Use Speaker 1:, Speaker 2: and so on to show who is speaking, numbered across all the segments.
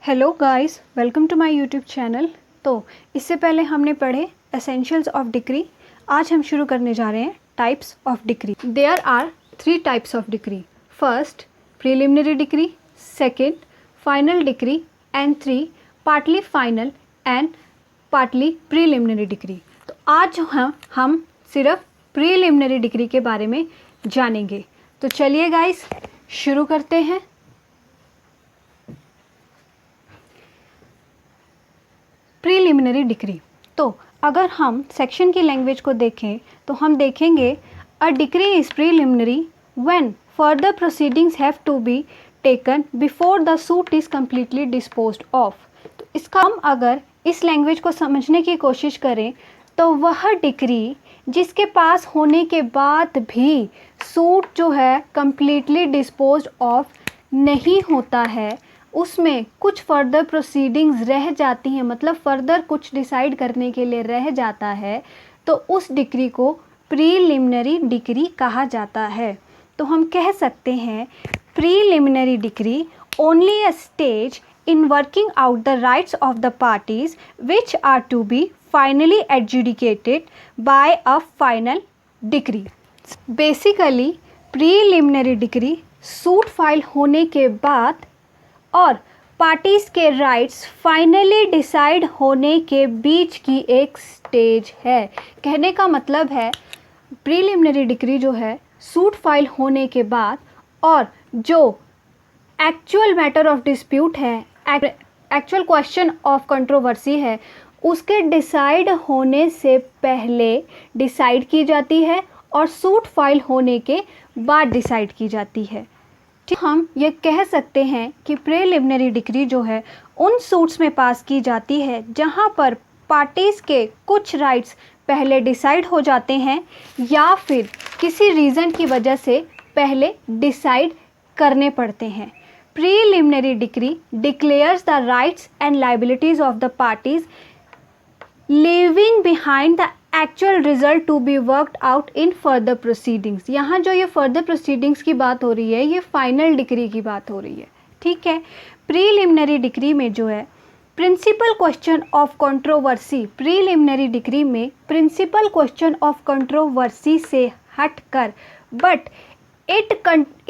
Speaker 1: Hello guys, welcome to my YouTube channel. तो इससे पहले हमने पढ़े एसेंशियल्स ऑफ डिक्री। आज हम शुरू करने जा रहे हैं types of decree. There are 3 types of decree. First preliminary decree, second final decree and 3 partly final and partly preliminary decree. तो आज हम सिर्फ प्रीलिमिनरी डिक्री के बारे में जानेंगे। तो चलिए गाइस शुरू करते हैं। Preliminary decree. तो अगर हम सेक्शन की लैंग्वेज को देखें तो हम देखेंगे a decree is preliminary when further proceedings have to be taken before the suit is completely disposed of. तो इसका हम अगर इस लैंग्वेज को समझने की कोशिश करें तो वह डिक्री जिसके पास होने के बाद भी सूट जो है कम्प्लीटली डिस्पोज्ड ऑफ नहीं होता है, उसमें कुछ फर्दर प्रोसीडिंग्स रह जाती हैं, मतलब फर्दर कुछ डिसाइड करने के लिए रह जाता है, तो उस डिक्री को प्रीलिमिनरी डिक्री कहा जाता है। तो हम कह सकते हैं preliminary decree only a stage in working out the rights of the parties which are to be finally adjudicated by a final decree. Basically, preliminary decree suit file होने के बाद और पार्टीज के राइट्स फाइनली डिसाइड होने के बीच की एक stage है। कहने का मतलब है प्रीलिमिनरी डिक्री जो है सूट फाइल होने के बाद और जो एक्चुअल मैटर ऑफ डिस्प्यूट है, एक्चुअल क्वेश्चन ऑफ कंट्रोवर्सी है, उसके डिसाइड होने से पहले डिसाइड की जाती है और सूट फाइल होने के बाद डिसाइड की जाती है। हम ये कह सकते हैं कि प्रीलिमिनरी डिक्री जो है उन सूट्स में पास की जाती है जहां पर पार्टीज़ के कुछ राइट्स पहले डिसाइड हो जाते हैं या फिर किसी रीज़न की वजह से पहले डिसाइड करने पड़ते हैं। Preliminary decree declares the rights and liabilities of the parties, leaving behind the actual result to be worked out in further proceedings। यहाँ जो ये further proceedings की बात हो रही है ये final decree की बात हो रही है, ठीक है। Preliminary decree में जो है principal question of controversy, preliminary decree में प्रिंसिपल क्वेश्चन ऑफ कंट्रोवर्सी से हटकर बट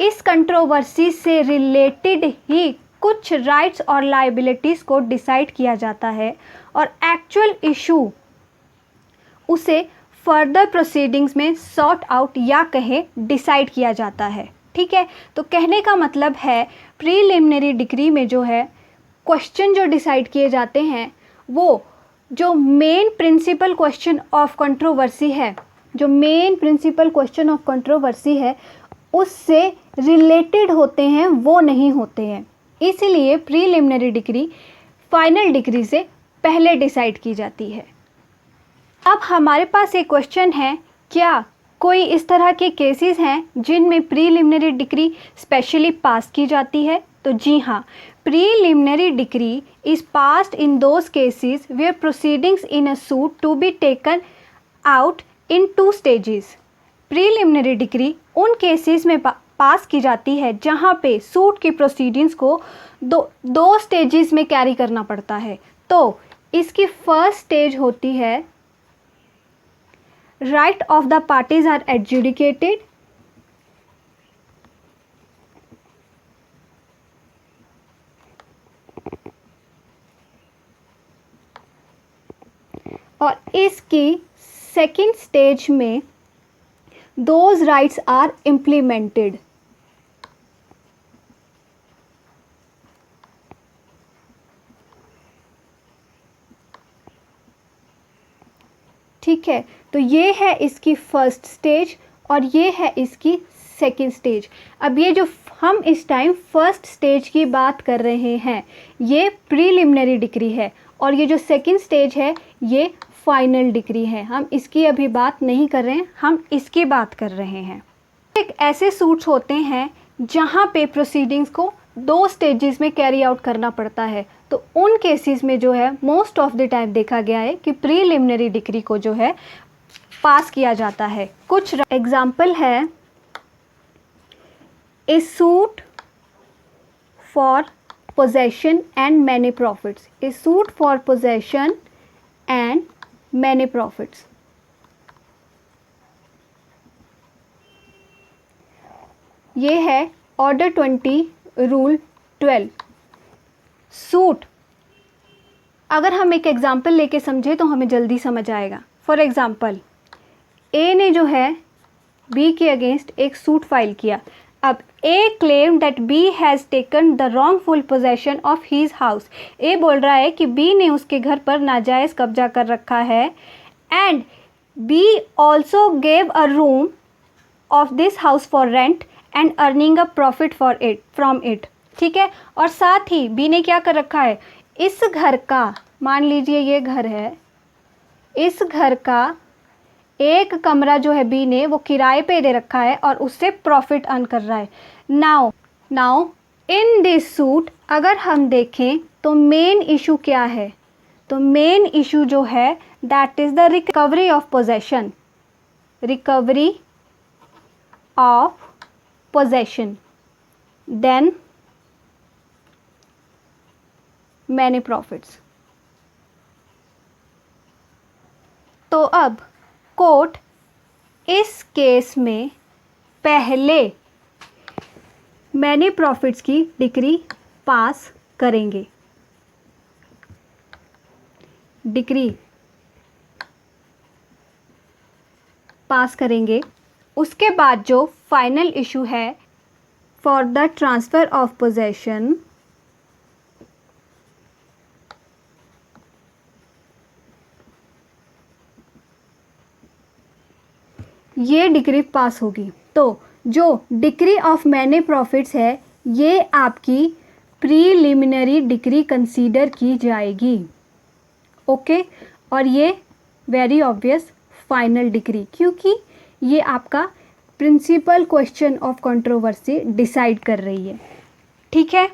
Speaker 1: इस कंट्रोवर्सी से रिलेटेड ही कुछ राइट्स और लाइबिलिटीज़ को डिसाइड किया जाता है और एक्चुअल इशू उसे फर्दर प्रोसीडिंग्स में सॉर्ट आउट या कहे डिसाइड किया जाता है, ठीक है। तो कहने का मतलब है प्रीलिमिनरी डिक्री में जो है क्वेश्चन जो डिसाइड किए जाते हैं वो जो main principal question of controversy है, जो main principal question of controversy है उससे रिलेटेड होते हैं, वो नहीं होते हैं। इसलिए प्रीलिमिनरी डिक्री फाइनल डिक्री से पहले डिसाइड की जाती है। अब हमारे पास एक क्वेश्चन है, क्या कोई इस तरह के केसेस हैं जिनमें प्रीलिमिनरी डिक्री स्पेशली पास की जाती है? तो जी हाँ, preliminary decree is passed in those cases where proceedings in a suit to be taken out in 2 stages. Preliminary decree उन केसेस में पास की जाती है जहां पे सूट की प्रोसीडिंग्स को दो स्टेजेस में कैरी करना पड़ता है। तो इसकी फर्स्ट स्टेज होती है right of the parties are adjudicated, और इसकी सेकंड स्टेज में those rights are implemented। ठीक है, तो ये है इसकी फर्स्ट स्टेज और ये है इसकी सेकंड स्टेज। अब ये जो हम इस टाइम फर्स्ट स्टेज की बात कर रहे हैं ये प्रीलिमिनरी डिक्री है और ये जो सेकंड स्टेज है ये फाइनल डिक्री है। हम इसकी अभी बात नहीं कर रहे हैं, हम इसकी बात कर रहे हैं। एक ऐसे सूट्स होते हैं जहां पे प्रोसीडिंग्स को 2 स्टेजेस में कैरी आउट करना पड़ता है, तो उन केसेस में जो है मोस्ट ऑफ द टाइम देखा गया है कि प्रीलिमिनरी डिक्री को जो है पास किया जाता है। कुछ एग्जाम्पल है, ए suit for possession and many profits. A suit for possession and many profits. ये है ऑर्डर 20 रूल 12. सूट, अगर हम एक एग्जाम्पल लेके समझे तो हमें जल्दी समझ आएगा. फॉर एग्जाम्पल, ए ने जो है बी के अगेंस्ट एक सूट फाइल किया. अब A claim that B has taken the wrongful possession of his house. A बोल रहा है कि बी ने उसके घर पर नाजायज़ कब्जा कर रखा है. And B also gave a room of this house for rent and earning a profit for it from it. ठीक है. और साथ ही बी ने क्या कर रखा है, इस घर का, मान लीजिए ये घर है, इस घर का एक कमरा जो है बी ने वो किराए पे दे रखा है और उससे प्रॉफिट अर्न कर रहा है. नाउ इन दिस सूट अगर हम देखें तो मेन इशू क्या है, तो मेन इशू जो है that is the recovery of possession. Recovery of possession, then many profits. तो अब कोर्ट इस केस में पहले मैनी प्रॉफिट्स की डिक्री पास करेंगे. डिक्री पास करेंगे. उसके बाद जो फाइनल इशू है for the transfer of possession, ये डिक्री पास होगी. तो जो डिक्री ऑफ मैनी प्रॉफिट्स है ये आपकी प्रीलिमिनरी डिक्री कंसीडर की जाएगी. ओके. और ये वेरी ऑब्वियस फाइनल डिक्री, क्योंकि ये आपका principal question of controversy decide कर रही है. ठीक है.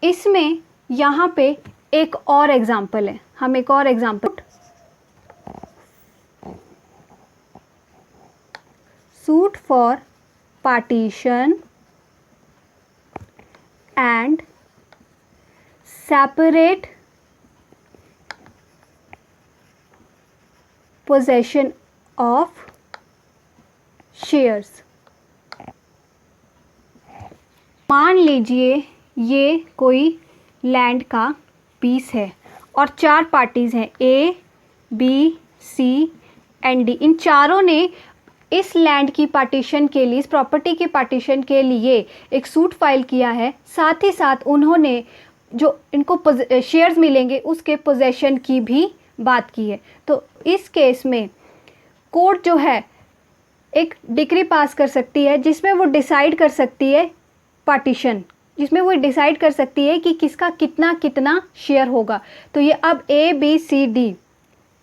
Speaker 1: इसमें यहाँ पे एक और एग्जाम्पल है. हम एक और example, suit for partition and separate possession of shares. मान लीजिए ये कोई लैंड का पीस है और 4 पार्टीज़ हैं, A B C and D. इन चारों ने इस लैंड की पार्टीशन के लिए, इस प्रॉपर्टी की पार्टीशन के लिए एक सूट फाइल किया है. साथ ही साथ उन्होंने जो इनको शेयर्स मिलेंगे उसके पोजेशन की भी बात की है. तो इस केस में कोर्ट जो है एक डिक्री पास कर सकती है जिसमें वो डिसाइड कर सकती है पार्टीशन, जिसमें वो डिसाइड कर सकती है कि किसका कितना कितना शेयर होगा. तो ये अब A B C D,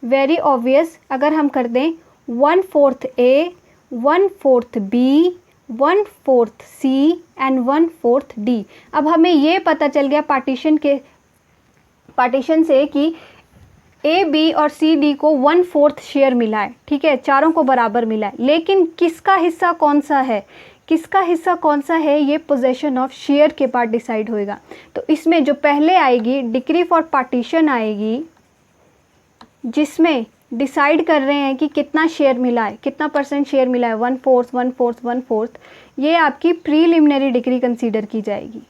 Speaker 1: very obvious. अगर हम कर दें 1/4 A, 1/4 B, 1/4 C and 1/4 D. अब हमें ये पता चल गया पार्टीशन से कि ए बी और सी डी को 1/4 शेयर मिला है. ठीक है. चारों को बराबर मिला है. लेकिन किसका हिस्सा कौन सा है, किसका हिस्सा कौन सा है, ये पोजेशन ऑफ शेयर के पार्ट डिसाइड होएगा. तो इसमें जो पहले आएगी डिक्री फॉर पार्टीशन आएगी, जिसमें डिसाइड कर रहे हैं कि कितना शेयर मिला है, कितना परसेंट शेयर मिला है, 1/4 1/4 1/4. ये आपकी प्रीलिमिनरी डिक्री कंसीडर की जाएगी.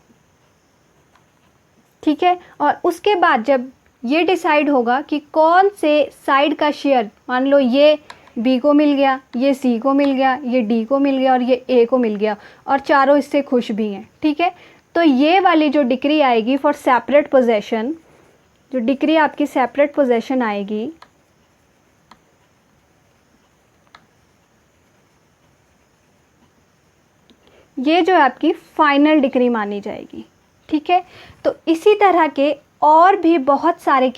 Speaker 1: ठीक है. और उसके बाद जब ये डिसाइड होगा कि कौन से साइड का शेयर, मान लो ये बी को मिल गया, ये सी को मिल गया, ये डी को मिल गया और ये ए को मिल गया और चारों इससे खुश भी हैं. ठीक है. तो ये वाली जो डिक्री आएगी फॉर सेपरेट पोजेशन, जो डिक्री आपकी सेपरेट पोजेशन आएगी, ये जो आपकी फाइनल डिक्री मानी जाएगी. ठीक है. तो इसी तरह के और भी बहुत सारे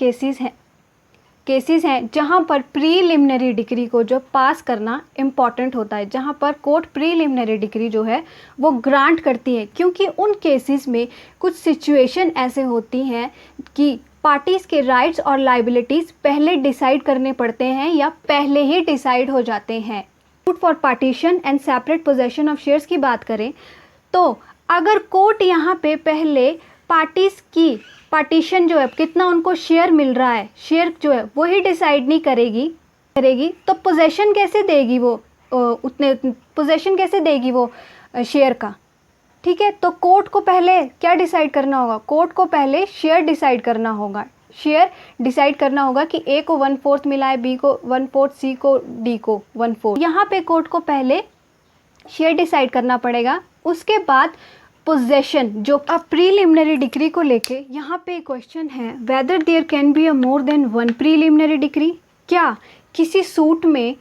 Speaker 1: केसेस हैं जहाँ पर प्रीलिमिनरी डिक्री को जो पास करना इम्पॉर्टेंट होता है, जहाँ पर कोर्ट प्रीलिमिनरी डिक्री जो है वो ग्रांट करती है. क्योंकि उन केसेस में कुछ सिचुएशन ऐसे होती हैं कि पार्टीज़ के राइट्स और लाइबिलिटीज़ पहले डिसाइड करने पड़ते हैं या पहले ही डिसाइड हो जाते हैं. Suit for partition and separate possession of shares की बात करें तो अगर कोर्ट यहाँ पे पहले पार्टीज की पार्टीशन जो है कितना उनको शेयर मिल रहा है, शेयर जो है वही डिसाइड नहीं करेगी तो पोजेशन कैसे देगी वो, उतने पोजेशन कैसे देगी वो शेयर का। ठीक है, तो कोर्ट को पहले क्या डिसाइड करना होगा, कोर्ट को पहले शेयर डिसाइड करना होगा, शेयर डिसाइड करना होगा कि ए को 1/4 मिला है, बी को 1/4, सी को, डी को 1/4। यहाँ पे कोर्ट को पहले शेयर डिसाइड करना पड़ेगा। उसके बाद पोजेशन जो अब प्रीलिमिनरी डिक्री को लेके यहाँ पे क्वेश्चन है, whether there can be a more than one preliminary decree, क्या किसी सूट में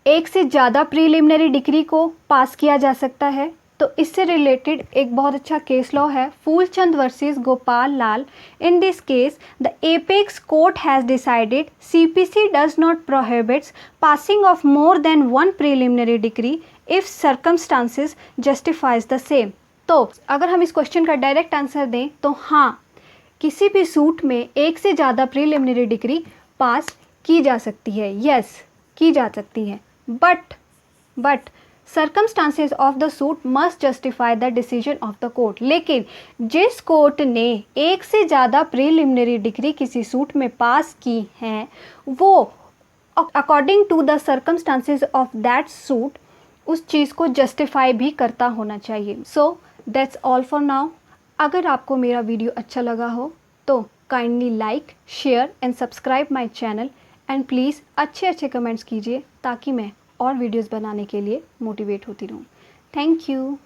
Speaker 1: एक से ज़्यादा प्रीलिमिनरी डिक्री को पास किया जा सकता है। तो इससे रिलेटेड एक बहुत अच्छा केस लॉ है, Phoolchand versus Gopal Lal. In this case the apex court has decided CPC does not prohibits passing of more than one preliminary decree if circumstances justifies the same. तो अगर हम इस क्वेश्चन का डायरेक्ट आंसर दें तो हाँ, किसी भी सूट में एक से ज़्यादा प्रीलिमिनरी डिक्री पास की जा सकती है, यस की जा सकती है, but circumstances of the suit must justify the decision of the court। लेकिन जिस कोर्ट ने एक से ज़्यादा प्रीलिमिनरी डिग्री किसी सूट में पास की हैं वो according to the circumstances of that suit उस चीज़ को जस्टिफाई भी करता होना चाहिए। So that's all for now. अगर आपको मेरा वीडियो अच्छा लगा हो तो kindly like, share and subscribe my channel and please अच्छे कमेंट्स कीजिए ताकि मैं और वीडियोस बनाने के लिए मोटिवेट होती रहूँ। Thank you.